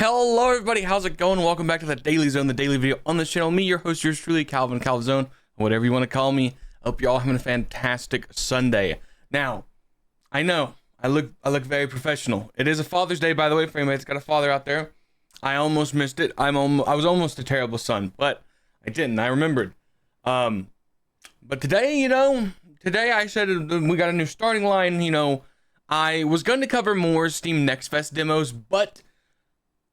Hello everybody, how's it going? Welcome back to the Daily Zone, the daily video on this channel. Me, your host, yours truly, Calvzone, whatever you want to call me. Hope you're all having a fantastic Sunday. Now, I know I look very professional. It is a Father's Day, by the way, for anybody that's got a father out there. I almost missed it. I was almost a terrible son, but I didn't. I remembered. But today, today I said we got a new starting line. I was going to cover more Steam Next Fest demos, but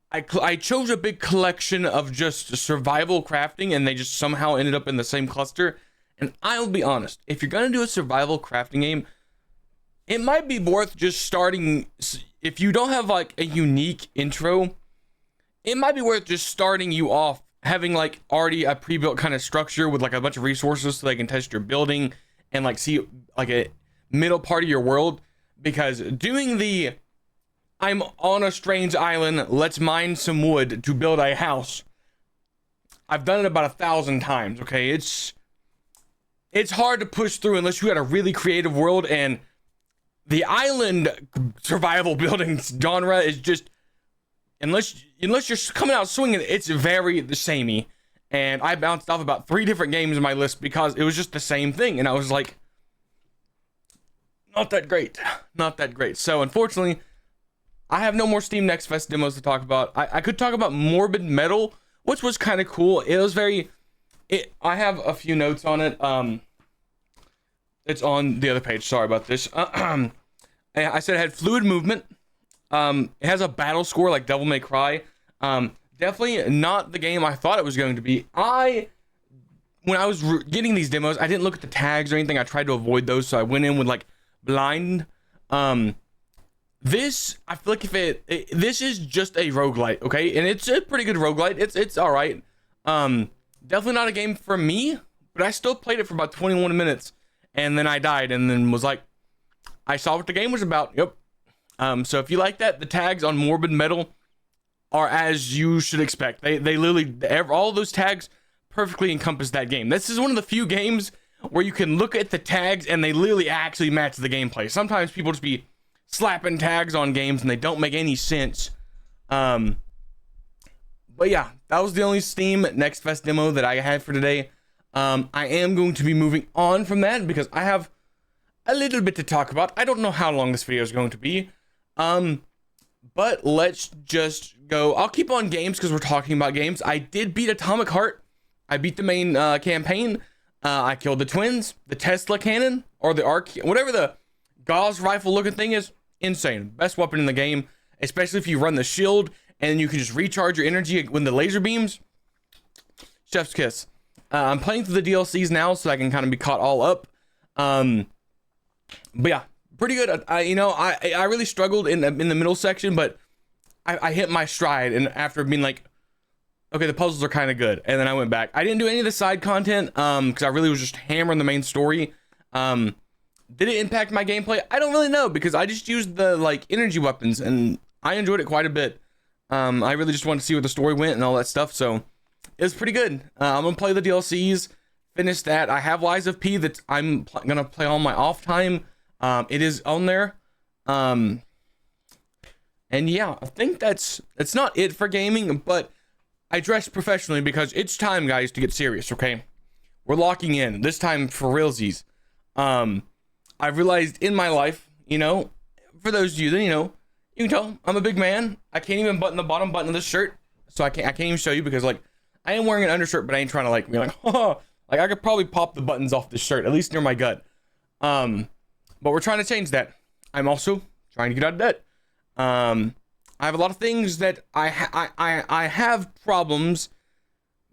I chose a big collection of just survival crafting, and they just somehow ended up in the same cluster. And I'll be honest, if you're going to do a survival crafting game, it might be worth just starting. If you don't have like a unique intro, it might be worth just starting you off having like already a pre-built kind of structure with like a bunch of resources so they can test your building and like see like a middle part of your world. Because doing the I'm on a strange island, let's mine some wood to build a house, I've done it about 1,000 times, okay? It's hard to push through unless you got a really creative world, and the island survival building genre is just, unless you're coming out swinging, it's very the samey. And I bounced off about 3 different games in my list because it was just the same thing, and I was like, not that great. So unfortunately, I have no more Steam Next Fest demos to talk about. I could talk about Morbid Metal, which was kind of cool. It was I have a few notes on it. It's on the other page. Sorry about this. I said it had fluid movement. It has a battle score like Devil May Cry. Definitely not the game I thought it was going to be. When I was getting these demos, I didn't look at the tags or anything. I tried to avoid those, so I went in with like blind. This, I feel like this is just a roguelite, okay? And it's a pretty good roguelite. It's all right. Definitely not a game for me, but I still played it for about 21 minutes, and then I died, and then was like, I saw what the game was about. Yep. So if you like that, the tags on Morbid Metal are as you should expect. They literally, all those tags perfectly encompass that game. This is one of the few games where you can look at the tags and they literally actually match the gameplay. Sometimes people just be slapping tags on games and they don't make any sense. But yeah, that was the only Steam Next Fest demo that I had for today. I am going to be moving on from that because I have a little bit to talk about. I don't know how long this video is going to be. But let's just go. I'll keep on games because we're talking about games. I did beat Atomic Heart. I beat the main campaign. I killed the twins, the Tesla cannon, or the arc, whatever the Gauss rifle looking thing is. Insane. Best weapon in the game, especially if you run the shield and you can just recharge your energy when the laser beams. Chef's kiss. I'm playing through the DLCs now so I can kind of be caught all up. But yeah, pretty good. I really struggled in the middle section, but I hit my stride, and after being like, okay, the puzzles are kind of good, and then I went back. I didn't do any of the side content because I really was just hammering the main story. Did it impact my gameplay? I don't really know because I just used the like energy weapons and I enjoyed it quite a bit. I really just wanted to see where the story went and all that stuff, so it was pretty good. I'm gonna play the DLCs, finish that. I have Lies of P that I'm gonna play on my off time. It is on there. And yeah, I think it's not it for gaming, but I dress professionally because it's time, guys, to get serious, okay? We're locking in, this time for realsies. I've realized in my life, for those of you that, you can tell I'm a big man. I can't even button the bottom button of this shirt, so I can't even show you because, like, I am wearing an undershirt, but I ain't trying to, like, be like, oh, like, I could probably pop the buttons off this shirt, at least near my gut. But we're trying to change that. I'm also trying to get out of debt. I have a lot of things that I have problems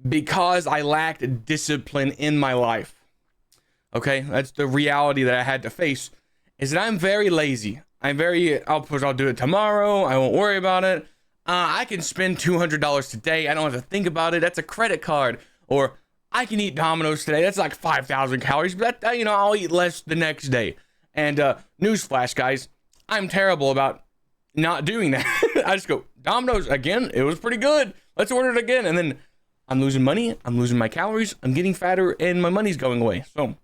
because I lacked discipline in my life. Okay, that's the reality that I had to face, is that I'm very lazy. I'll do it tomorrow. I won't worry about it. I can spend $200 today. I don't have to think about it. That's a credit card. Or I can eat Domino's today. That's like 5,000 calories, but that, I'll eat less the next day. And newsflash, guys, I'm terrible about not doing that. I just go, Domino's again, it was pretty good, let's order it again, and then I'm losing money, I'm losing my calories, I'm getting fatter, and my money's going away. So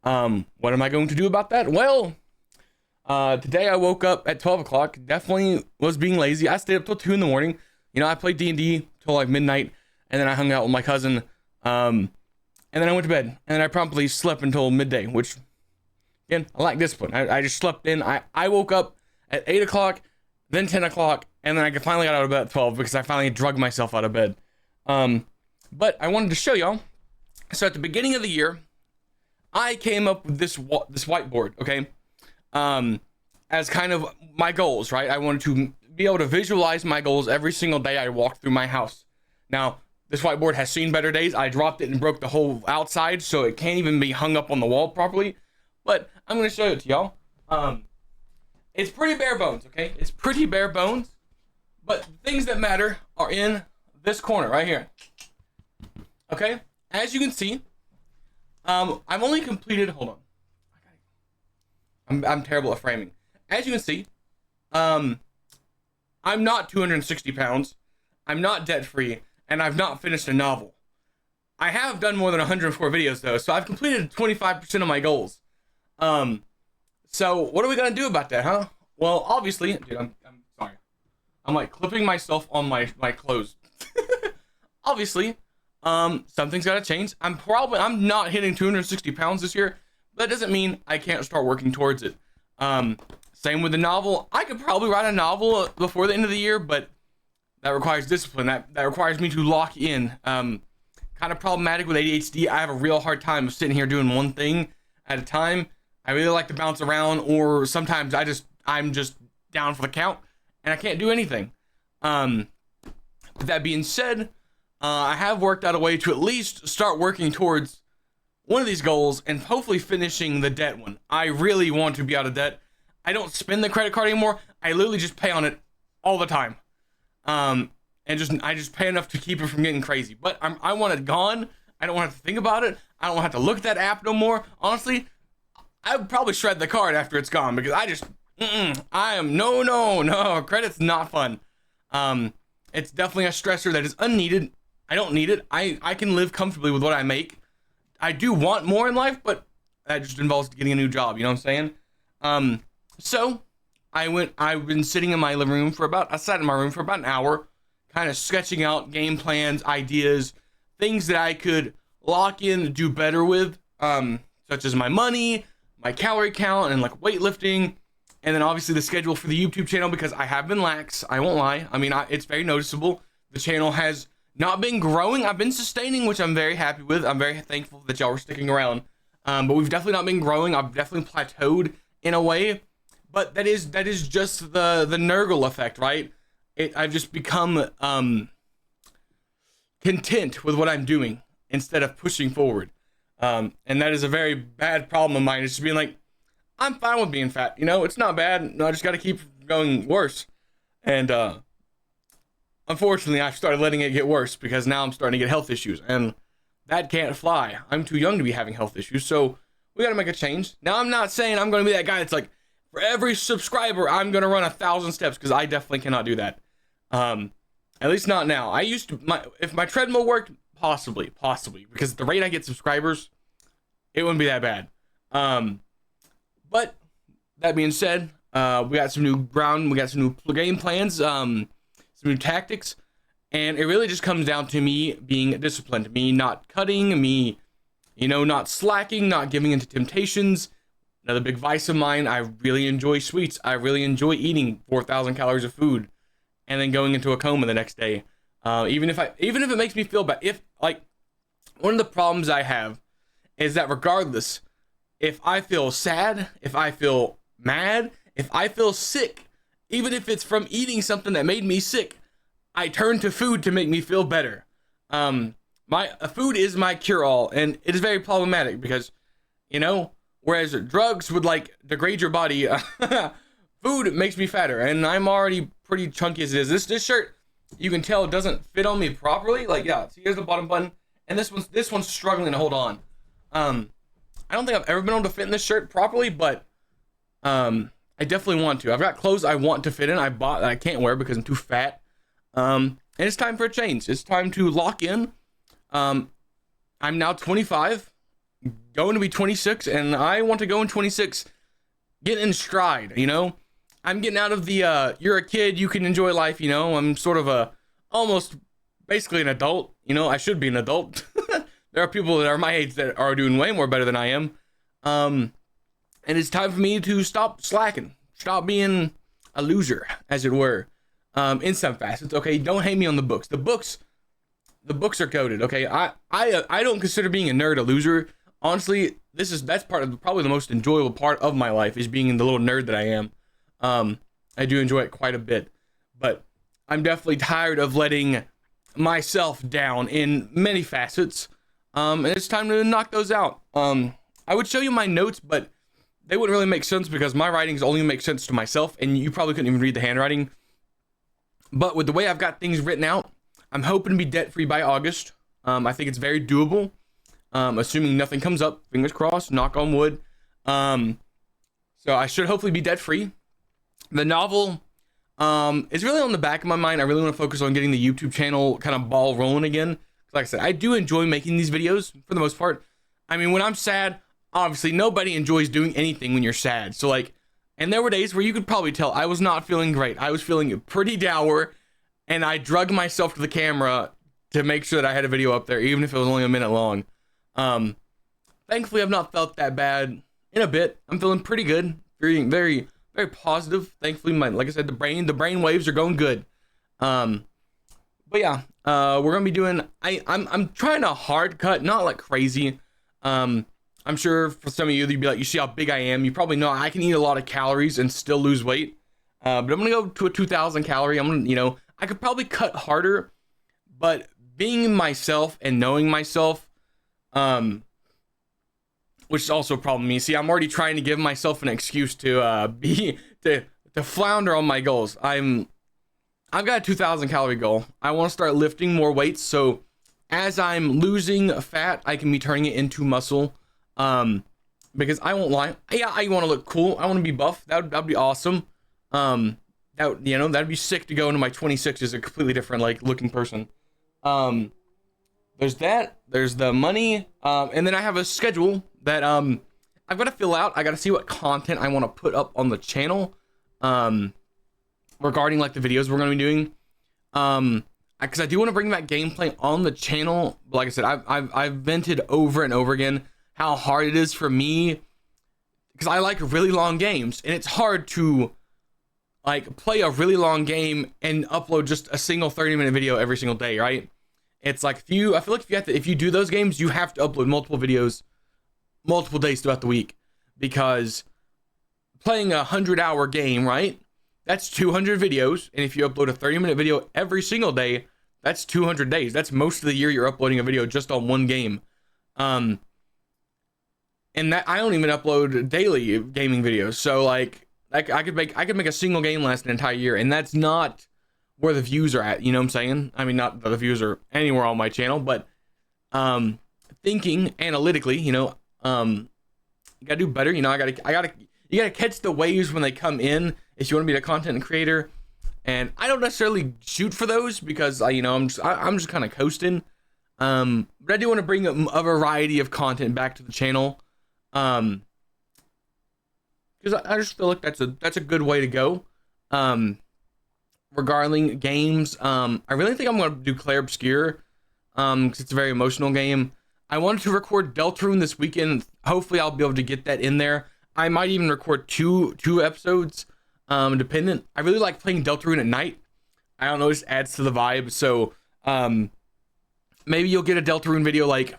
what am I going to do about that? Well, today I woke up at 12 o'clock, definitely was being lazy. I stayed up till 2 in the morning, I played D&D till like midnight, and then I hung out with my cousin, and then I went to bed, and then I promptly slept until midday, which, again, I lack discipline. I just slept in. I woke up at 8 o'clock, then 10 o'clock, and then I finally got out of bed at 12 because I finally drugged myself out of bed. But I wanted to show y'all. So at the beginning of the year, I came up with this whiteboard, okay? As kind of my goals, right? I wanted to be able to visualize my goals every single day I walk through my house. Now, this whiteboard has seen better days. I dropped it and broke the whole outside, so it can't even be hung up on the wall properly. But I'm going to show it to y'all. It's pretty bare bones, okay? It's pretty bare bones. But things that matter are in this corner right here. Okay? As you can see, I've only completed, hold on. I'm terrible at framing. As you can see, I'm not 260 pounds. I'm not debt-free, and I've not finished a novel. I have done more than 104 videos though, so I've completed 25% of my goals. So what are we gonna do about that, huh? Well, obviously, dude, I'm sorry. I'm like clipping myself on my clothes. Obviously, something's gotta change. I'm not hitting 260 pounds this year, but that doesn't mean I can't start working towards it. Same with the novel. I could probably write a novel before the end of the year, but that requires discipline. That requires me to lock in. Kind of problematic with ADHD. I have a real hard time of sitting here doing one thing at a time. I really like to bounce around, or sometimes I'm just down for the count and I can't do anything. With that being said, I have worked out a way to at least start working towards one of these goals and hopefully finishing the debt one. I really want to be out of debt. I don't spend the credit card anymore. I literally just pay on it all the time. And I just pay enough to keep it from getting crazy. But I want it gone. I don't want to have to think about it. I don't have to look at that app no more. Honestly, I would probably shred the card after it's gone because no. Credit's not fun. It's definitely a stressor that is unneeded. I don't need it. I can live comfortably with what I make. I do want more in life, but that just involves getting a new job. You know what I'm saying? So I've been sitting in my living room I sat in my room for about an hour, kind of sketching out game plans, ideas, things that I could lock in and do better with, such as my money, my calorie count, and like weightlifting, and then obviously the schedule for the YouTube channel, because I have been lax. I won't lie. I mean, it's very noticeable. The channel has not been growing. I've been sustaining, which I'm very happy with. I'm very thankful that y'all were sticking around. But we've definitely not been growing. I've definitely plateaued in a way. But that is just the Nurgle effect, right? I've just become content with what I'm doing instead of pushing forward. And that is a very bad problem of mine. It's just being like, I'm fine with being fat. It's not bad. No, I just got to keep going worse. And unfortunately, I've started letting it get worse because now I'm starting to get health issues. And that can't fly. I'm too young to be having health issues. So we got to make a change. Now, I'm not saying I'm going to be that guy that's like, for every subscriber, I'm going to run 1,000 steps, because I definitely cannot do that. At least not now. I used to, if my treadmill worked, possibly, because at the rate I get subscribers, it wouldn't be that bad. But that being said, we got some new ground, we got some new game plans, some new tactics, and it really just comes down to me being disciplined, me not cutting, me, not slacking, not giving into temptations. Another big vice of mine, I really enjoy sweets. I really enjoy eating 4,000 calories of food and then going into a coma the next day. Even if it makes me feel bad. One of the problems I have is that regardless, if I feel sad, if I feel mad, if I feel sick, even if it's from eating something that made me sick, I turn to food to make me feel better. Food is my cure-all, and it is very problematic because, whereas drugs would degrade your body, food makes me fatter, and I'm already pretty chunky as it is. This shirt, you can tell, doesn't fit on me properly. See, here's the bottom button, and this one's struggling to hold on. I don't think I've ever been able to fit in this shirt properly, but I definitely want to. I've got clothes I want to fit in. I bought that I can't wear because I'm too fat. And it's time for a change. It's time to lock in. I'm now 25. Going to be 26, and I want to go in 26, get in stride, I'm getting out of the, you're a kid, you can enjoy life, I'm sort of a almost basically an adult. You know, I should be an adult. There are people that are my age that are doing way more better than I am. And it's time for me to stop slacking, stop being a loser, as it were, in some facets. Okay, don't hate me on the books. The books are coded. Okay, I don't consider being a nerd a loser. Honestly, that's part of probably the most enjoyable part of my life is being the little nerd that I am. I do enjoy it quite a bit, but I'm definitely tired of letting myself down in many facets. And it's time to knock those out. I would show you my notes, but they wouldn't really make sense because my writings only make sense to myself, and you probably couldn't even read the handwriting. But with the way I've got things written out, I'm hoping to be debt-free by August. I think it's very doable, assuming nothing comes up. Fingers crossed, knock on wood. So I should hopefully be debt-free. The novel is really on the back of my mind. I really want to focus on getting the YouTube channel kind of ball rolling again. Like I said, I do enjoy making these videos for the most part. I mean, when I'm sad, obviously nobody enjoys doing anything when you're sad. So like, and there were days where you could probably tell I was not feeling great. I was feeling pretty dour, and I drugged myself to the camera to make sure that I had a video up there, even if it was only a minute long. Thankfully, I've not felt that bad in a bit. I'm feeling pretty good, very, very, very positive. Thankfully, like I said, the brain waves are going good. But yeah, we're gonna be doing. I'm trying to hard cut, not like crazy. I'm sure for some of you, you'd be like, you see how big I am. You probably know I can eat a lot of calories and still lose weight. But I'm gonna go to a 2,000 calorie. I'm gonna, I could probably cut harder, but being myself and knowing myself, which is also a problem. You see, I'm already trying to give myself an excuse to to flounder on my goals. I've got a 2,000 calorie goal. I want to start lifting more weights, so as I'm losing fat, I can be turning it into muscle. Because I won't lie, yeah, I want to look cool. I want to be buff. That'd be awesome. That'd be sick to go into my 26 as a completely different like looking person. There's that. There's the money. And then I have a schedule that I've got to fill out. I got to see what content I want to put up on the channel. Regarding like the videos we're going to be doing, because I do want to bring that gameplay on the channel. But like I said, I've vented over and over again how hard it is for me, because I like really long games, and it's hard to like play a really long game and upload just a single 30-minute video every single day, right? It's like I feel like if you do those games, you have to upload multiple videos, multiple days throughout the week, because playing a 100-hour game, right? That's 200 videos, and if you upload a 30-minute video every single day, that's 200 days. That's most of the year you're uploading a video just on one game. And that I don't even upload daily gaming videos. So like I could make a single game last an entire year, and that's not where the views are at. You know what I'm saying? I mean, not that the views are anywhere on my channel, but thinking analytically, you gotta do better. You gotta catch the waves when they come in if you want to be a content creator. And I don't necessarily shoot for those because I'm just kind of coasting. But I do want to bring a variety of content back to the channel. Because I just feel like that's a good way to go. Regarding games, I really think I'm going to do Clair Obscure, because it's a very emotional game. I wanted to record Deltarune this weekend. Hopefully I'll be able to get that in there. I might even record two episodes, dependent. I really like playing Deltarune at night. I don't know, it just adds to the vibe. So maybe you'll get a Deltarune video like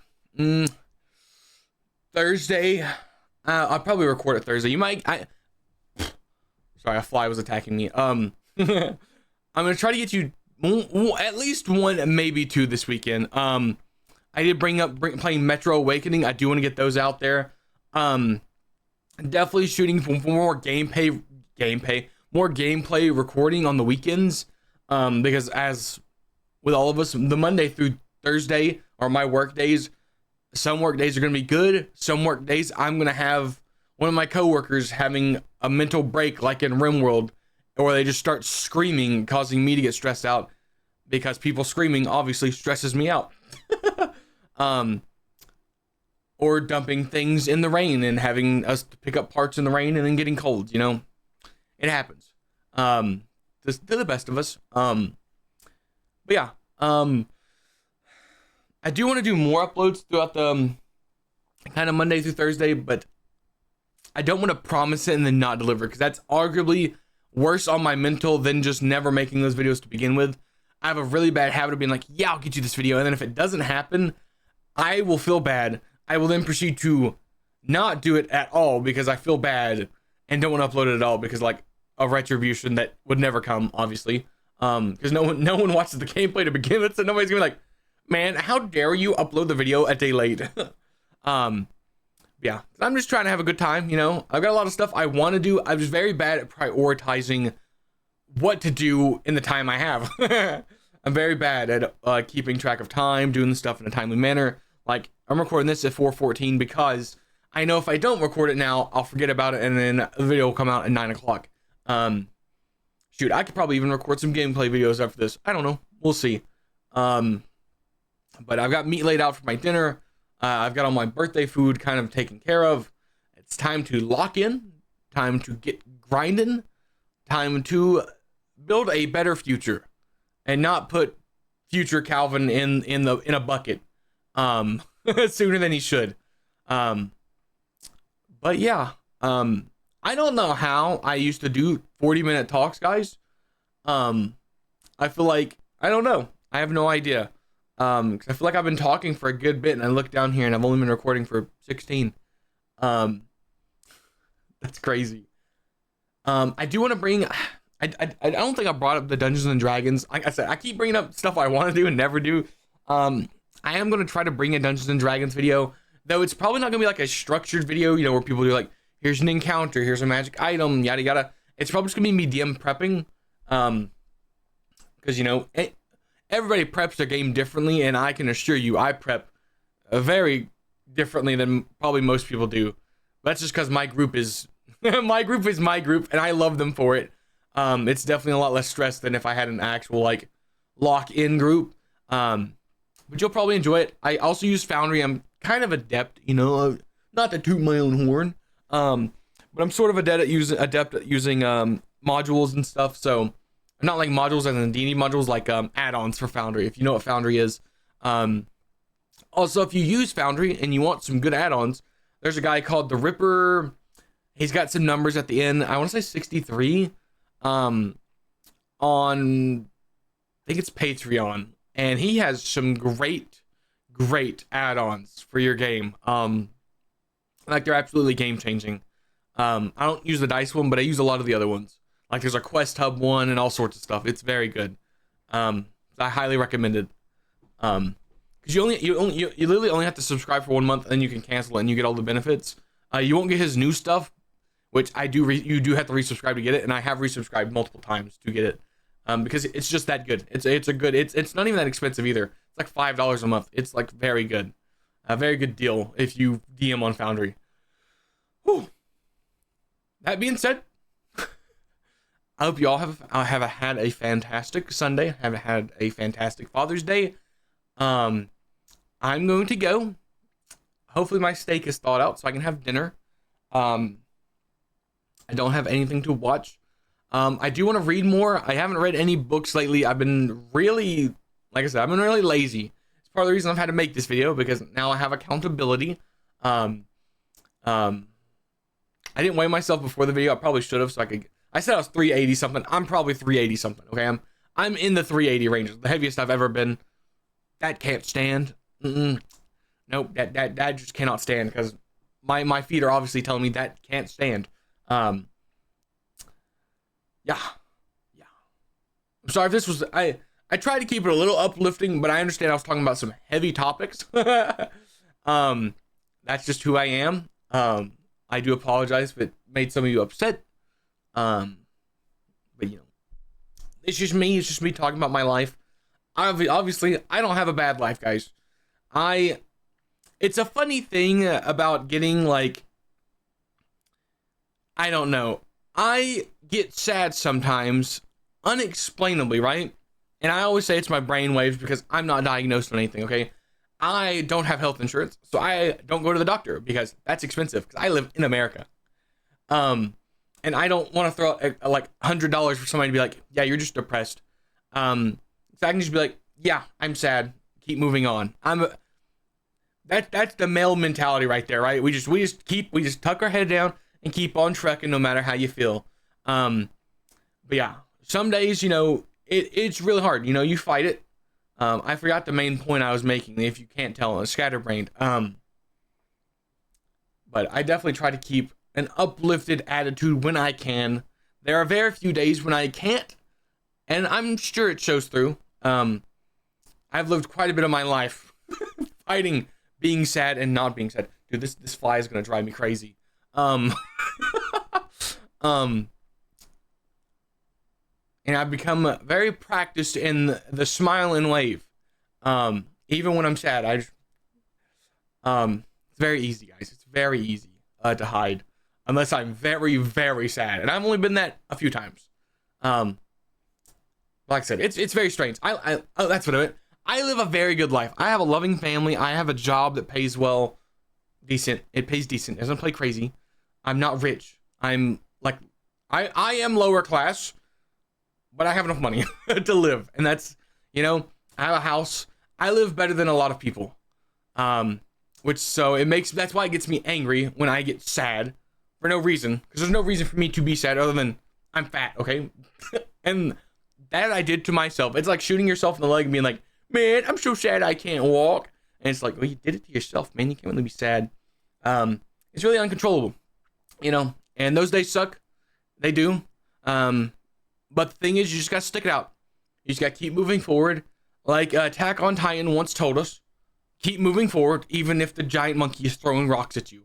Thursday. I'll probably record it Thursday. Sorry, a fly was attacking me. I'm gonna try to get you at least one, maybe two this weekend. I did bring up playing Metro Awakening. I do want to get those out there. Definitely shooting for more gameplay recording on the weekends. Because as with all of us, the Monday through Thursday are my work days. Some work days are going to be good. Some work days I'm going to have one of my coworkers having a mental break like in RimWorld, or they just start screaming, causing me to get stressed out, because people screaming obviously stresses me out. Or dumping things in the rain and having us pick up parts in the rain and then getting cold, It happens. To the best of us. But But yeah, I do want to do more uploads throughout the kind of Monday through Thursday, but I don't want to promise it and then not deliver, because that's arguably worse on my mental than just never making those videos to begin with. I have a really bad habit of being like, yeah, I'll get you this video, and then if it doesn't happen, I will feel bad. I will then proceed to not do it at all because I feel bad and don't want to upload it at all, because like a retribution that would never come, obviously, because no one watches the gameplay to begin with, so nobody's gonna be like, man, how dare you upload the video a day late. Yeah, I'm just trying to have a good time, you know. I've got a lot of stuff I want to do. I'm just very bad at prioritizing what to do in the time I have. I'm very bad at keeping track of time, doing the stuff in a timely manner. Like, I'm recording this at 4:14 because I know if I don't record it now, I'll forget about it, and then the video will come out at 9 o'clock. Shoot, I could probably even record some gameplay videos after this. I don't know. We'll see. But I've got meat laid out for my dinner. I've got all my birthday food kind of taken care of. It's time to lock in, time to get grinding, time to build a better future, and not put future Calvin in a bucket sooner than he should. But yeah, I don't know how I used to do 40-minute talks, guys. I feel like, I don't know. I have no idea. 'Cause I feel like I've been talking for a good bit, and I look down here and I've only been recording for 16. That's crazy. I do want to bring, I don't think I brought up the Dungeons and Dragons. Like I said, I keep bringing up stuff I want to do and never do. I am going to try to bring a Dungeons and Dragons video, though it's probably not going to be like a structured video, you know, where people do like, here's an encounter, here's a magic item, yada yada. It's probably just going to be me DM prepping. Because, you know, everybody preps their game differently, and I can assure you I prep very differently than probably most people do. That's just because my group is my group, and I love them for it. It's definitely a lot less stress than if I had an actual like lock-in group. But you'll probably enjoy it. I also use Foundry. I'm kind of adept, you know, not to toot my own horn, but I'm sort of adept at using modules and stuff. So not like modules as in D&D modules, like add-ons for Foundry, if you know what Foundry is. Also, if you use Foundry and you want some good add-ons, there's a guy called the Ripper. He's got some numbers at the end. I want to say 63 on, I think it's Patreon, and he has some great add-ons for your game. Like, they're absolutely game-changing. I don't use the dice one, but I use a lot of the other ones. Like, there's a Quest Hub one and all sorts of stuff. It's very good. I highly recommend it. Because you literally only have to subscribe for 1 month, and then you can cancel it and you get all the benefits. You won't get his new stuff, which you do have to resubscribe to get it, and I have resubscribed multiple times to get it. Because it's just that good. It's not even that expensive either. It's like $5 a month. It's like very good. A very good deal if you DM on Foundry. Whew. That being said, I hope you all have had a fantastic Sunday. Have had a fantastic Father's Day. I'm going to go. Hopefully my steak is thawed out so I can have dinner. I don't have anything to watch. I do want to read more. I haven't read any books lately. I've been really, like I said, I've been really lazy. It's part of the reason I've had to make this video, because now I have accountability. I didn't weigh myself before the video. I probably should have, so I said I was 380 something. I'm probably 380 something. Okay, I'm in the 380 range. The heaviest I've ever been. That can't stand. Nope, that just cannot stand, because my feet are obviously telling me that can't stand. Yeah. I'm sorry if this was, I tried to keep it a little uplifting, but I understand I was talking about some heavy topics. That's just who I am. I do apologize if it made some of you upset. But you know, it's just me talking about my life. Obviously, I don't have a bad life, guys. It's a funny thing about getting, like, I don't know. I get sad sometimes, unexplainably, right? And I always say it's my brain waves because I'm not diagnosed with anything, okay? I don't have health insurance, so I don't go to the doctor because that's expensive, because I live in America. And I don't want to throw like $100 for somebody to be like, yeah, you're just depressed. So I can just be like, yeah, I'm sad. Keep moving on. That's the male mentality right there, right? We just tuck our head down and keep on trucking no matter how you feel. But yeah, some days, it's really hard. You fight it. I forgot the main point I was making. If you can't tell, I'm scatterbrained. But I definitely try to keep an uplifted attitude when I can. There are very few days when I can't, and I'm sure it shows through. I've lived quite a bit of my life fighting being sad and not being sad. Dude, this fly is gonna drive me crazy. And I've become very practiced in the smile and wave. Even when I'm sad, it's very easy, guys. It's very easy to hide, unless I'm very, very sad, and I've only been that a few times. Like I said, it's very strange. Oh, that's what I meant. I live a very good life. I have a loving family. I have a job that pays well, decent. It pays decent. It doesn't play crazy. I'm not rich. I'm like, I am lower class, but I have enough money to live, and that's, I have a house. I live better than a lot of people. That's why it gets me angry when I get sad for no reason, because there's no reason for me to be sad other than I'm fat, okay? And that I did to myself. It's like shooting yourself in the leg and being like, man, I'm so sad I can't walk. And it's like, well, you did it to yourself, man. You can't really be sad. It's really uncontrollable, and those days suck. They do. But the thing is, you just gotta stick it out. You just gotta keep moving forward. Like Attack on Titan once told us, keep moving forward, even if the giant monkey is throwing rocks at you.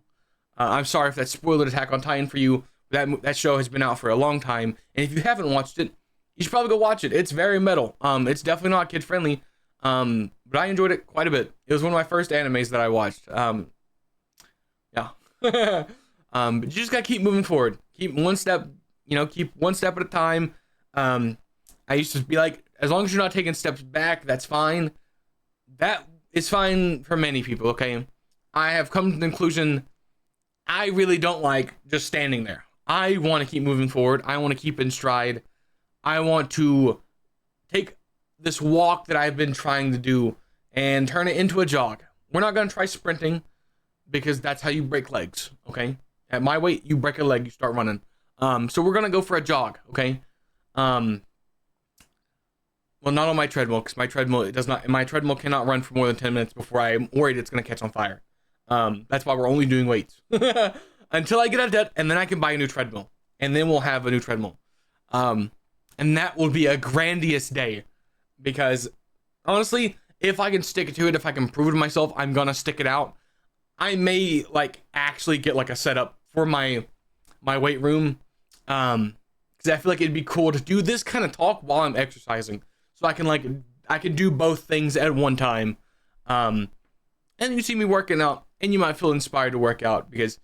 I'm sorry if that spoiled Attack on Titan for you. That show has been out for a long time, and if you haven't watched it, you should probably go watch it. It's very metal. It's definitely not kid friendly. But I enjoyed it quite a bit. It was one of my first animes that I watched. Yeah. But you just gotta keep moving forward. Keep one step at a time. I used to be like, as long as you're not taking steps back, that's fine. That is fine for many people, okay? I have come to the conclusion, I really don't like just standing there. I want to keep moving forward. I want to keep in stride. I want to take this walk that I've been trying to do and turn it into a jog. We're not going to try sprinting, because that's how you break legs, okay? At my weight, you break a leg, you start running. So we're going to go for a jog, okay? Well, not on my treadmill, because my treadmill cannot run for more than 10 minutes before I'm worried it's going to catch on fire. That's why we're only doing weights. Until I get out of debt, and then I can buy a new treadmill. And then we'll have a new treadmill. And that will be a grandiose day. Because, honestly, if I can stick to it, if I can prove it to myself, I'm going to stick it out. I may, actually get, a setup for my weight room. Because I feel like it'd be cool to do this kind of talk while I'm exercising. So I can do both things at one time. And you see me working out, and you might feel inspired to work out, because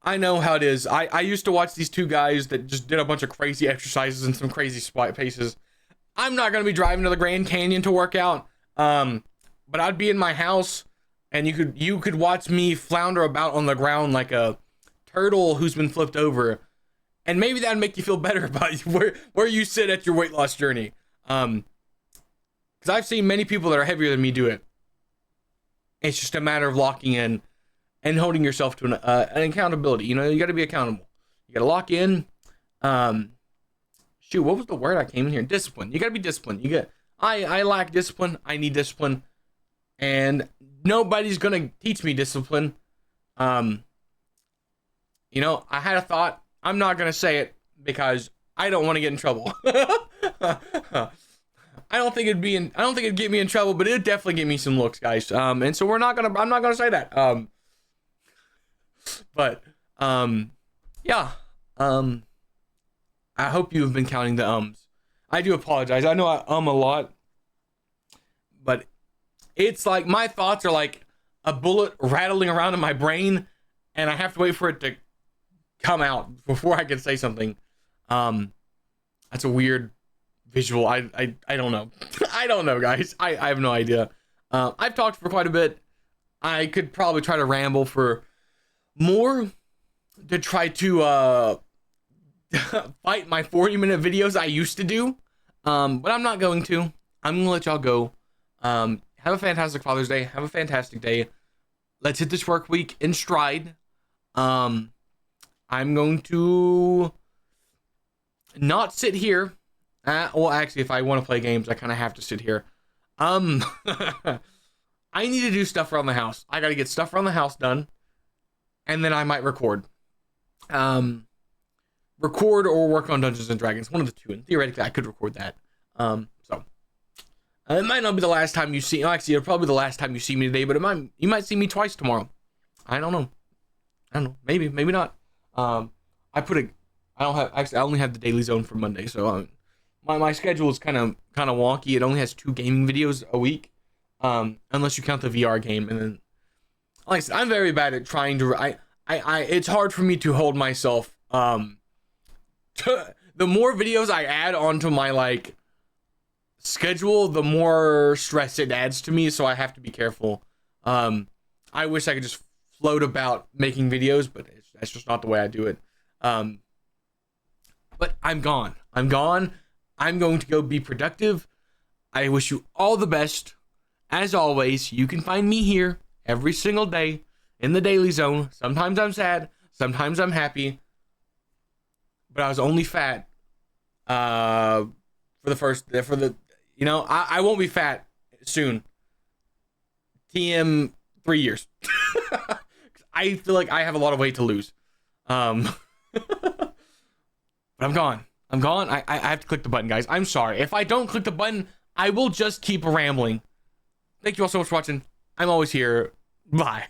I know how it is. I used to watch these two guys that just did a bunch of crazy exercises and some crazy spot paces. I'm not going to be driving to the Grand Canyon to work out. But I'd be in my house, and you could watch me flounder about on the ground like a turtle who's been flipped over. And maybe that'd make you feel better about where you sit at your weight loss journey. Because I've seen many people that are heavier than me do it. It's just a matter of locking in and holding yourself to an accountability. You got to be accountable. You got to lock in. What was the word I came in here? Discipline. You got to be disciplined. I lack discipline. I need discipline. And nobody's going to teach me discipline. I had a thought. I'm not going to say it because I don't want to get in trouble. I don't think it'd get me in trouble, but it'd definitely get me some looks, guys. And so I'm not going to say that. Yeah. I hope you've been counting the ums. I do apologize. I know I a lot, but it's like my thoughts are like a bullet rattling around in my brain, and I have to wait for it to come out before I can say something. That's a weird visual. I don't know. I don't know, guys. I have no idea. I've talked for quite a bit. I could probably try to ramble for more to try to fight my 40-minute videos I used to do. But I'm not going to. I'm gonna let y'all go. Have a fantastic Father's Day. Have a fantastic day. Let's hit this work week in stride. I'm going to not sit here. Well, actually, if I want to play games, I kind of have to sit here. I need to do stuff around the house. I got to get stuff around the house done, and then I might record. Record or work on Dungeons and Dragons, one of the two. And theoretically, I could record that. It might not be the last time you see. Actually, it'll probably be the last time you see me today, but you might see me twice tomorrow. I don't know. Maybe not. I only have the Daily Zone for Monday, so my schedule is kind of wonky. It only has 2 gaming videos a week, unless you count the VR game. And then, like I said, I'm very bad at trying to. It's hard for me to hold myself. The more videos I add onto my schedule, the more stress it adds to me. So I have to be careful. I wish I could just float about making videos, but that's just not the way I do it. But I'm gone. I'm going to go be productive. I wish you all the best. As always, you can find me here every single day in the Daily Zone. Sometimes I'm sad. Sometimes I'm happy. But I was only fat I won't be fat soon. TM 3 years. I feel like I have a lot of weight to lose. But I'm gone. I have to click the button, guys. I'm sorry. If I don't click the button, I will just keep rambling. Thank you all so much for watching. I'm always here. Bye.